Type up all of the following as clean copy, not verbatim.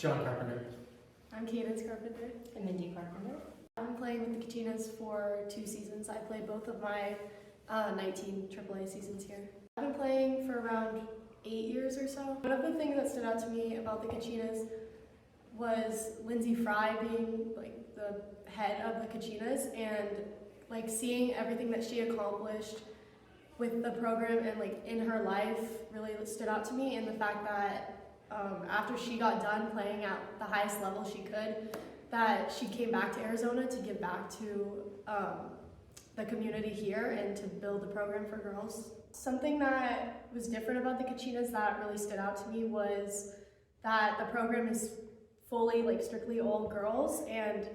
John Carpenter. I'm Kaydence Carpenter. And Mindy Carpenter. I've been playing with the Kachinas for 2 seasons. I played both of my 19 AAA seasons here. I've been playing for around 8 years or so. One of the things that stood out to me about the Kachinas was Lindsay Fry being like the head of the Kachinas, and like seeing everything that she accomplished with the program and like in her life really stood out to me. And the fact that after she got done playing at the highest level she could, that she came back to Arizona to give back to the community here and to build the program for girls. Something that was different about the Kachinas that really stood out to me was that the program is fully like strictly all girls, and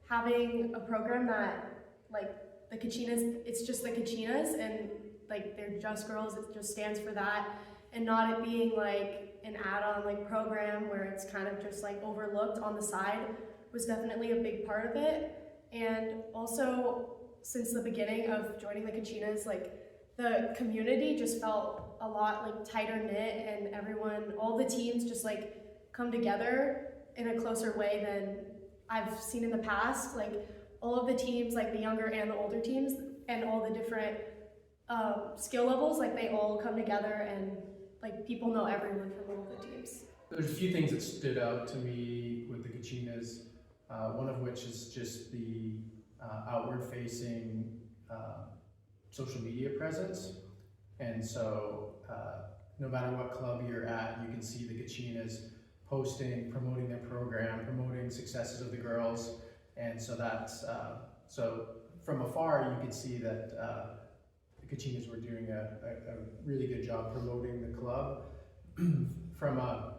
having a program that like the Kachinas, it's just the Kachinas and like they're just girls, it just stands for that, and not it being like an add-on like program where it's kind of just like overlooked on the side was definitely a big part of it. And also since the beginning of joining the Kachinas, like the community just felt a lot like tighter knit, and everyone, all the teams just like come together in a closer way than I've seen in the past. Like all of the teams, like the younger and the older teams, and all the different skill levels, like they all come together and like people know everyone from all the teams. There's a few things that stood out to me with the Kachinas, one of which is just the outward-facing social media presence. And so no matter what club you're at, you can see the Kachinas posting, promoting their program, promoting successes of the girls. And so that's, so from afar you could see that the Kachinas were doing a really good job promoting the club. From a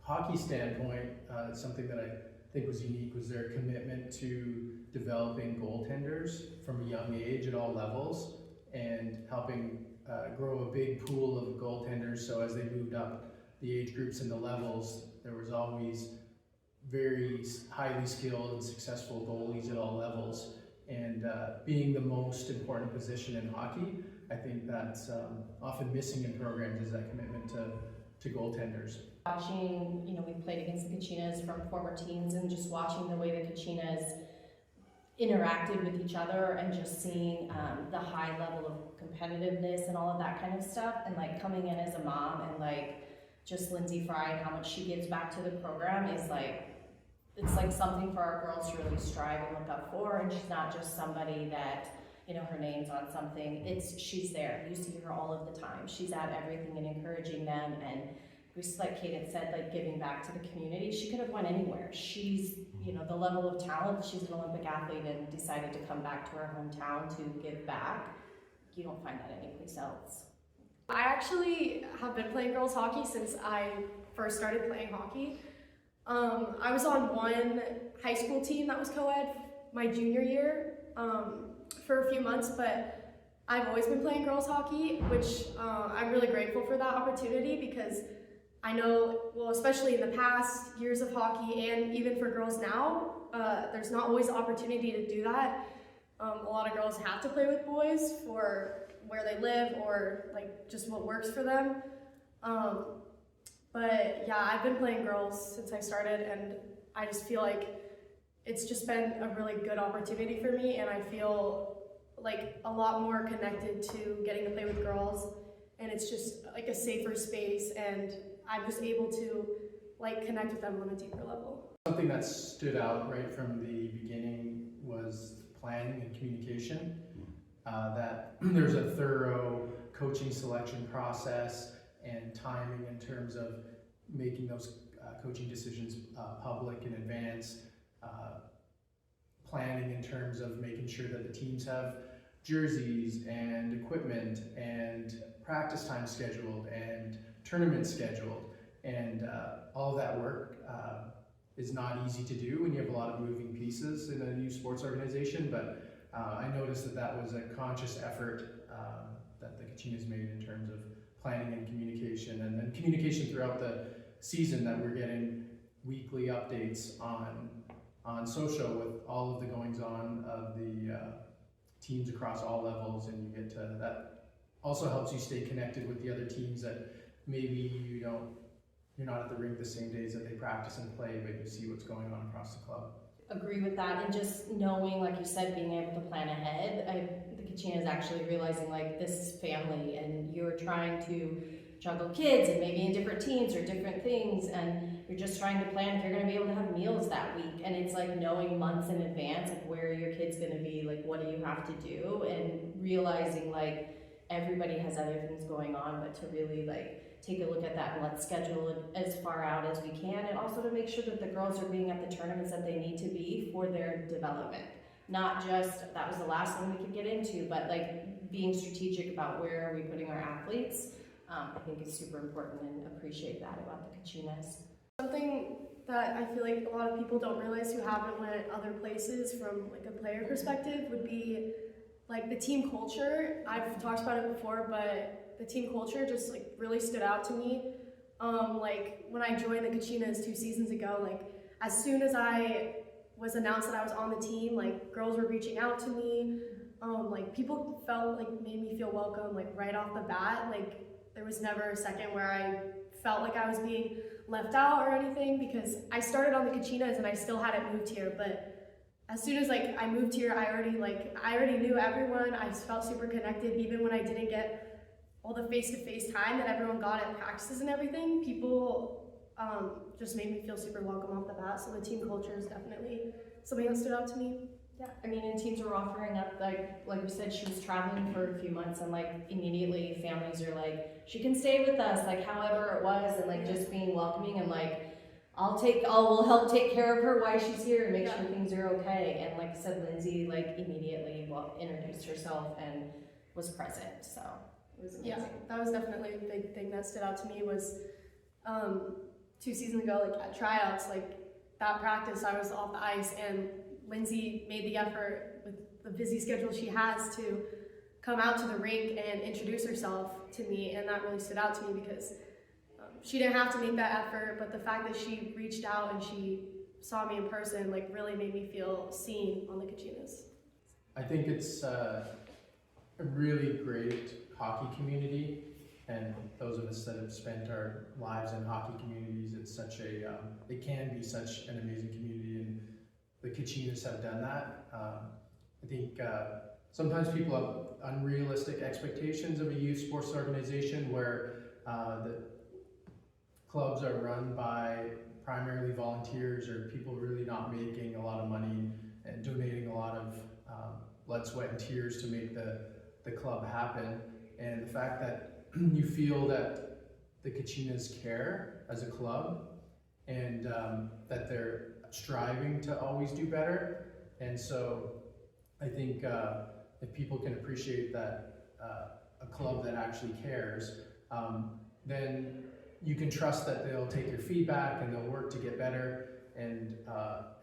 hockey standpoint, something that I think was unique was their commitment to developing goaltenders from a young age at all levels, and helping grow a big pool of goaltenders. So as they moved up the age groups and the levels, there was always very highly skilled and successful goalies at all levels. And being the most important position in hockey, I think that's often missing in programs, is that commitment to goaltenders. Watching, we played against the Kachinas from former teams, and just watching the way the Kachinas interacted with each other, and just seeing the high level of competitiveness and all of that kind of stuff, and like coming in as a mom, and like just Lindsay Fry and how much she gives back to the program is like, it's like something for our girls to really strive and look up for. And she's not just somebody that, her name's on something. She's there. You see her all of the time. She's at everything and encouraging them, and just like Kaydence said, like giving back to the community. She could have went anywhere. She's, the level of talent, she's an Olympic athlete and decided to come back to her hometown to give back. You don't find that anyplace else. I actually have been playing girls hockey since I first started playing hockey. I was on one high school team that was co-ed my junior year for a few months, but I've always been playing girls hockey, which I'm really grateful for that opportunity, because I know, well, especially in the past years of hockey and even for girls now, there's not always the opportunity to do that. A lot of girls have to play with boys for where they live or like just what works for them. But yeah, I've been playing girls since I started, and I just feel like it's just been a really good opportunity for me, and I feel like a lot more connected to getting to play with girls, and it's just like a safer space, and I'm just able to like connect with them on a deeper level. Something that stood out right from the beginning was planning and communication, that there's a thorough coaching selection process and timing in terms of making those coaching decisions public in advance, planning in terms of making sure that the teams have jerseys and equipment and practice time scheduled and tournaments scheduled, and all of that work is not easy to do when you have a lot of moving pieces in a new sports organization, but I noticed that was a conscious effort that the Kachinas made in terms of planning and communication, and then communication throughout the season, that we're getting weekly updates on social with all of the goings on of the teams across all levels, and you get to that also helps you stay connected with the other teams that maybe you don't you're not at the rink the same days that they practice and play, but you see what's going on across the club. Agree with that, and just knowing, like you said, being able to plan ahead. The Kachinas actually realizing like this is family, and you're trying to juggle kids and maybe in different teams or different things, and you're just trying to plan if you're going to be able to have meals that week. And it's like knowing months in advance, like where your kid's going to be, like what do you have to do, and realizing like everybody has other things going on, but to really like take a look at that and let's schedule it as far out as we can, and also to make sure that the girls are being at the tournaments that they need to be for their development. Not just, that was the last one we could get into, but like being strategic about where are we putting our athletes, I think is super important, and appreciate that about the Kachinas. Something that I feel like a lot of people don't realize who haven't went other places from like a player perspective would be like the team culture. I've talked about it before, but the team culture just like really stood out to me. Like when I joined the Kachinas 2 seasons ago, like as soon as I was announced that I was on the team, like girls were reaching out to me. Like people made me feel welcome like right off the bat. Like there was never a second where I felt like I was being left out or anything, because I started on the Kachinas and I still hadn't moved here, but as soon as like I moved here, I already knew everyone. I felt super connected, even when I didn't get all the face-to-face time that everyone got at practices and everything. People just made me feel super welcome off the bat. So the team culture is definitely something that stood out to me. Yeah, I mean, and teams were offering up, like we said, she was traveling for a few months, and like immediately families are like, she can stay with us, like however it was, and like just being welcoming, and like we'll help take care of her while she's here and make sure things are okay. And like I said, Lindsay like immediately introduced herself and was present, so it was amazing. Yeah, that was definitely a big thing that stood out to me. Was 2 seasons ago, like at tryouts, like that practice, I was off the ice, and Lindsay made the effort with the busy schedule she has to come out to the rink and introduce herself to me, and that really stood out to me because she didn't have to make that effort, but the fact that she reached out and she saw me in person like really made me feel seen on the Kachinas. I think it's a really great hockey community, and those of us that have spent our lives in hockey communities, it can be such an amazing community, and the Kachinas have done that. I think sometimes people have unrealistic expectations of a youth sports organization where the clubs are run by primarily volunteers or people really not making a lot of money and donating a lot of blood, sweat, and tears to make the club happen. And the fact that you feel that the Kachinas care as a club, and that they're striving to always do better. And so I think if people can appreciate that a club that actually cares, then you can trust that they'll take your feedback and they'll work to get better, and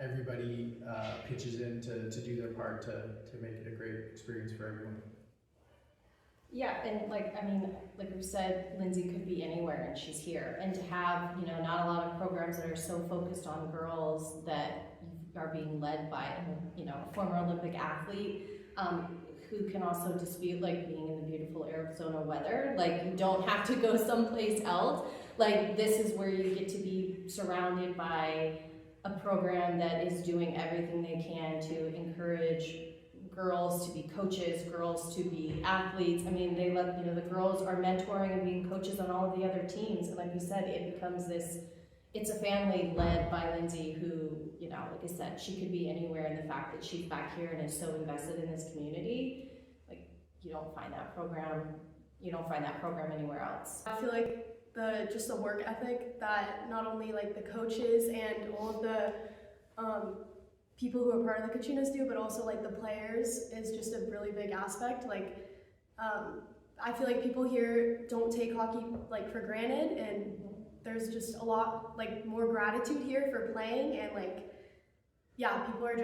everybody pitches in to do their part to make it a great experience for everyone. Yeah, and like we said, Lindsay could be anywhere and she's here. And to have, not a lot of programs that are so focused on girls that are being led by, a former Olympic athlete, who can also dispute like being in the beautiful Arizona weather. Like you don't have to go someplace else. Like this is where you get to be surrounded by a program that is doing everything they can to encourage girls to be coaches, girls to be athletes. I mean, they let, the girls are mentoring and being coaches on all of the other teams. And like you said, it becomes it's a family led by Lindsay who, like I said, she could be anywhere, and the fact that she's back here and is so invested in this community, like you don't find that program anywhere else. I feel like the work ethic that not only like the coaches and all of the people who are part of the Kachinas do, but also like the players is just a really big aspect. Like I feel like people here don't take hockey like for granted, and there's just a lot like more gratitude here for playing, and like people are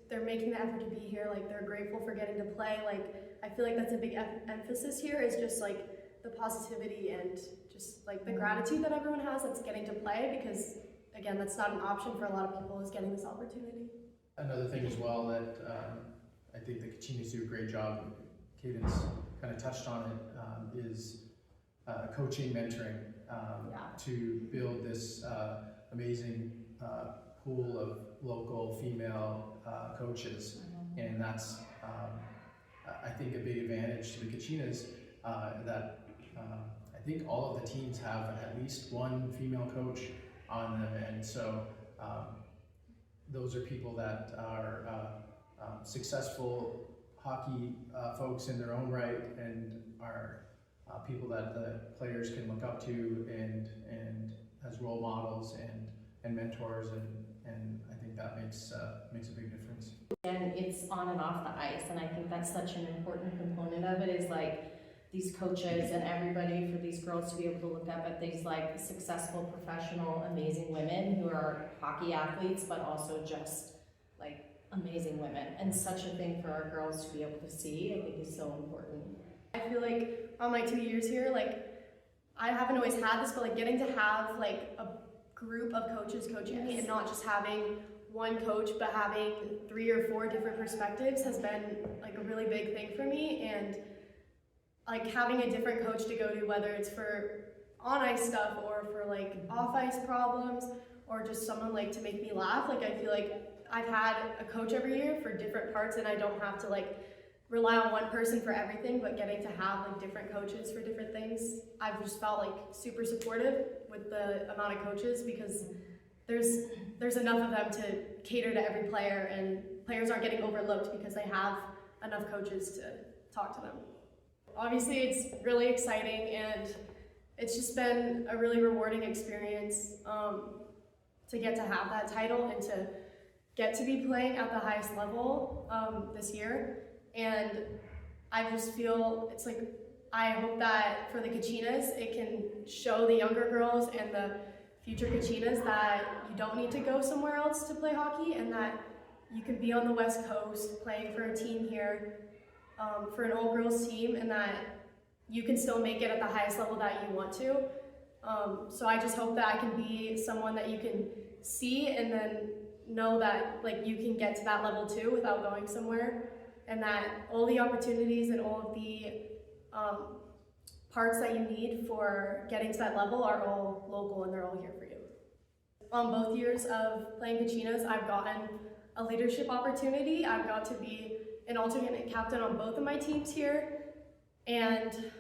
they're making the effort to be here, like they're grateful for getting to play. Like I feel like that's a big emphasis here, is just like the positivity and just like the gratitude that everyone has that's getting to play, because again, that's not an option for a lot of people, is getting this opportunity. Another thing as well that I think the Kachinas do a great job, Kaydence kind of touched on it, is coaching, mentoring. Yeah. to build this amazing pool of local female coaches. And that's, I think, a big advantage to the Kachinas, that I think all of the teams have at least one female coach on them, and so those are people that are successful hockey folks in their own right, and are people that the players can look up to and as role models and mentors, and I think that makes a big difference. And it's on and off the ice, and I think that's such an important component of it, is like these coaches and everybody, for these girls to be able to look up at these like successful, professional, amazing women who are hockey athletes, but also just like amazing women, and such a thing for our girls to be able to see, I think is so important. I feel like on my 2 years here, like I haven't always had this, but like getting to have like a group of coaches coaching me, and not just having one coach, but having 3 or 4 different perspectives has been like a really big thing for me. And like having a different coach to go to, whether it's for on ice stuff or for like off ice problems, or just someone like to make me laugh. Like I feel like I've had a coach every year for different parts, and I don't have to like rely on one person for everything, but getting to have like different coaches for different things. I've just felt like super supportive with the amount of coaches, because there's enough of them to cater to every player, and players aren't getting overlooked because they have enough coaches to talk to them. Obviously it's really exciting, and it's just been a really rewarding experience to get to have that title and to get to be playing at the highest level this year. And I just feel it's like, I hope that for the Kachinas, it can show the younger girls and the future Kachinas that you don't need to go somewhere else to play hockey, and that you can be on the West Coast playing for a team here, for an all-girls team, and that you can still make it at the highest level that you want to. So I just hope that I can be someone that you can see and then know that like you can get to that level too without going somewhere, and that all the opportunities and all of the parts that you need for getting to that level are all local, and they're all here for you. On both years of playing Kachinas, I've gotten a leadership opportunity. I've got to be an alternate captain on both of my teams here, and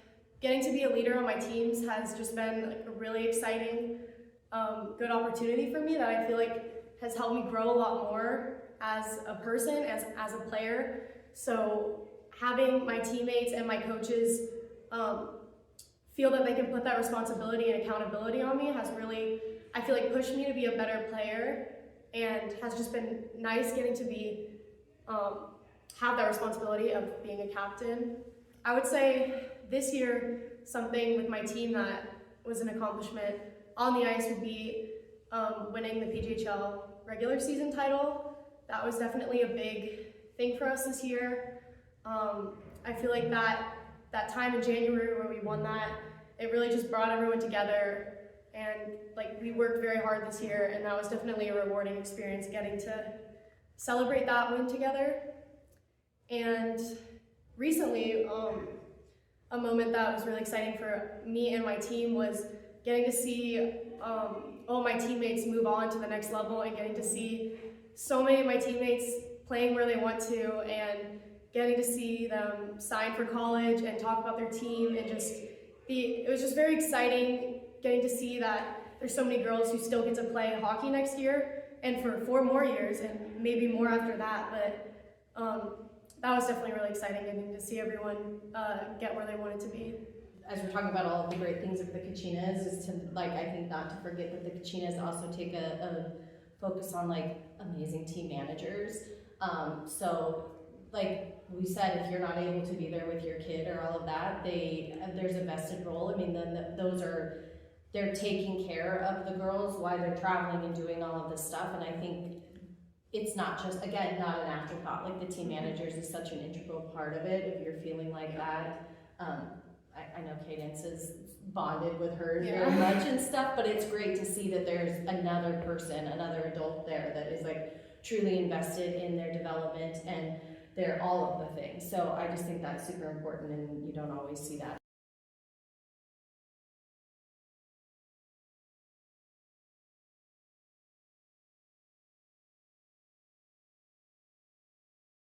getting to be a leader on my teams has just been like a really exciting, good opportunity for me that I feel like has helped me grow a lot more as a person, as a player. So having my teammates and my coaches feel that they can put that responsibility and accountability on me has really, I feel like, pushed me to be a better player, and has just been nice getting to be, have that responsibility of being a captain. I would say this year, something with my team that was an accomplishment on the ice would be winning the PJHL regular season title. That was definitely a big thing for us this year. I feel like that time in January where we won that, it really just brought everyone together, and like we worked very hard this year, and that was definitely a rewarding experience getting to celebrate that win together. And recently, a moment that was really exciting for me and my team was getting to see all my teammates move on to the next level, and getting to see so many of my teammates playing where they want to, and getting to see them sign for college and talk about their team, and just it was just very exciting getting to see that there's so many girls who still get to play hockey next year, and for 4 more years, and maybe more after that. But that was definitely really exciting, getting to see everyone get where they wanted to be. As we're talking about all of the great things of the Kachinas, is to like, I think not to forget that the Kachinas also take a focus on like amazing team managers. So like we said, if you're not able to be there with your kid or all of that, there's a vested role. I mean, then they're taking care of the girls while they're traveling and doing all of this stuff. And I think it's not just, again, not an afterthought. Like the team managers is such an integral part of it. If you're feeling like that, I know Kaydence is bonded with hers very much and stuff, but it's great to see that there's another person, another adult there that is like truly invested in their development, and they're all of the things. So I just think that's super important, and you don't always see that.